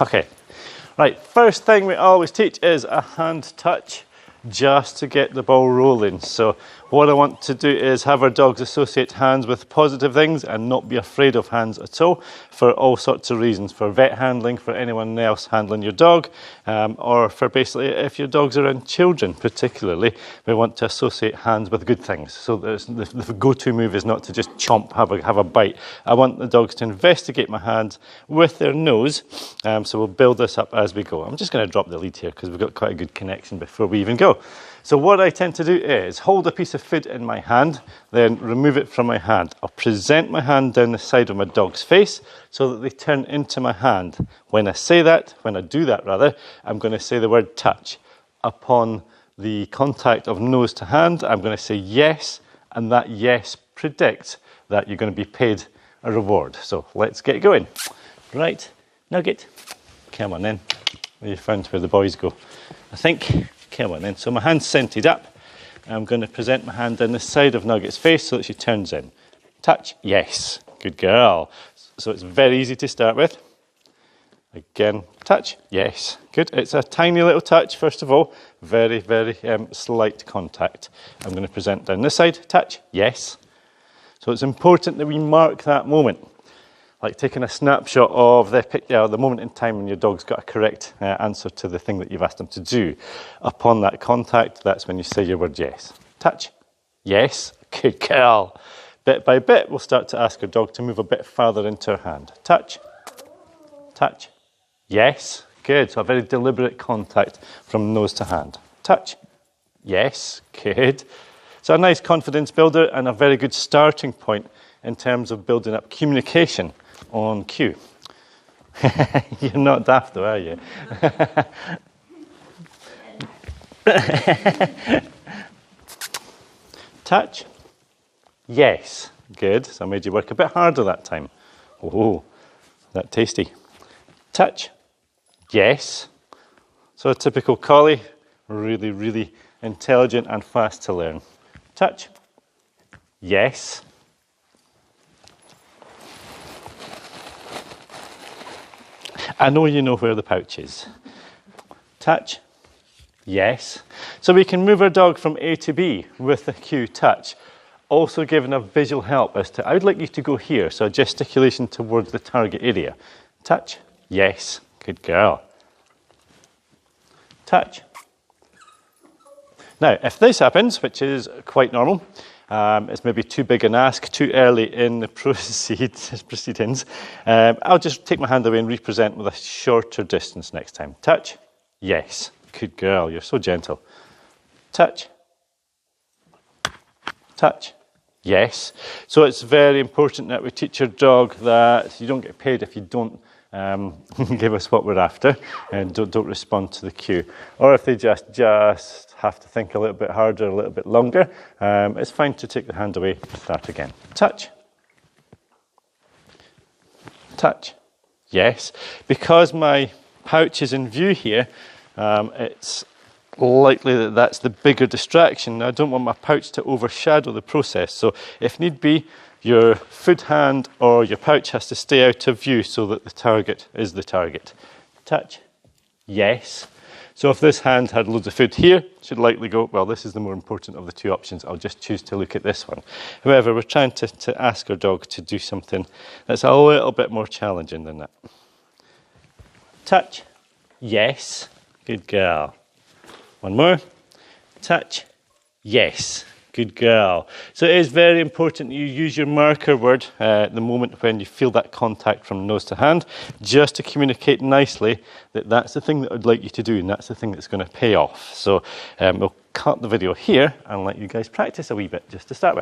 Okay, right, first thing we always teach is a hand touch just to get the ball rolling. So what I want to do is have our dogs associate hands with positive things and not be afraid of hands at all for all sorts of reasons, for vet handling, for anyone else handling your dog, or for basically if your dog's around children particularly, we want to associate hands with good things. So the go-to move is not to just chomp, have a bite. I want the dogs to investigate my hands with their nose, so we'll build this up as we go. I'm just going to drop the lead here because we've got quite a good connection before we even go. So what I tend to do is hold a piece of food in my hand, then remove it from my hand. I'll present my hand down the side of my dog's face so that they turn into my hand. When I do that rather, I'm going to say the word touch. Upon the contact of nose to hand, I'm going to say yes, and that yes predicts that you're going to be paid a reward. So let's get going. Right, Nugget, come on then. You found where the boys go, I think. Come on then. So my hand's centered up. I'm going to present my hand down the side of Nugget's face so that she turns in. Touch. Yes. Good girl. So it's very easy to start with. Again, touch. Yes. Good. It's a tiny little touch, first of all. Very, very slight contact. I'm going to present down this side. Touch. Yes. So it's important that we mark that moment. Like taking a snapshot of the moment in time when your dog's got a correct answer to the thing that you've asked them to do. Upon that contact, that's when you say your word yes. Touch. Yes. Good girl. Bit by bit, we'll start to ask our dog to move a bit farther into her hand. Touch. Touch. Yes. Good. So a very deliberate contact from nose to hand. Touch. Yes. Good. So a nice confidence builder and a very good starting point in terms of building up communication on cue. You're not daft though, are you? Touch. Yes. Good. So I made you work a bit harder that time. Oh, that tasty. Touch. Yes. So a typical collie, really, really intelligent and fast to learn. Touch. Yes. I know you know where the pouch is. Touch. Yes. So we can move our dog from A to B with the cue touch, also giving a visual help as to, I would like you to go here, so a gesticulation towards the target area. Touch. Yes. Good girl. Touch. Now, if this happens, which is quite normal, it's maybe too big an ask, too early in the proceedings, I'll just take my hand away and represent with a shorter distance next time. Touch. Yes. Good girl. You're so gentle. Touch. Touch. Yes. So it's very important that we teach your dog that you don't get paid if you don't give us what we're after and don't respond to the cue. Or if they just have to think a little bit harder, a little bit longer, it's fine to take the hand away and start again. Touch. Touch. Yes. Because my pouch is in view here, it's likely that that's the bigger distraction. I don't want my pouch to overshadow the process. So if need be, your food hand or your pouch has to stay out of view so that the target is the target. Touch. Yes. So if this hand had loads of food here, it should likely go, well, this is the more important of the two options. I'll just choose to look at this one. However, we're trying to ask our dog to do something that's a little bit more challenging than that. Touch. Yes. Good girl. One more. Touch. Yes. Good girl. So it is very important you use your marker word the moment when you feel that contact from nose to hand, just to communicate nicely that that's the thing that I'd like you to do and that's the thing that's going to pay off. So we'll cut the video here and let you guys practice a wee bit just to start with.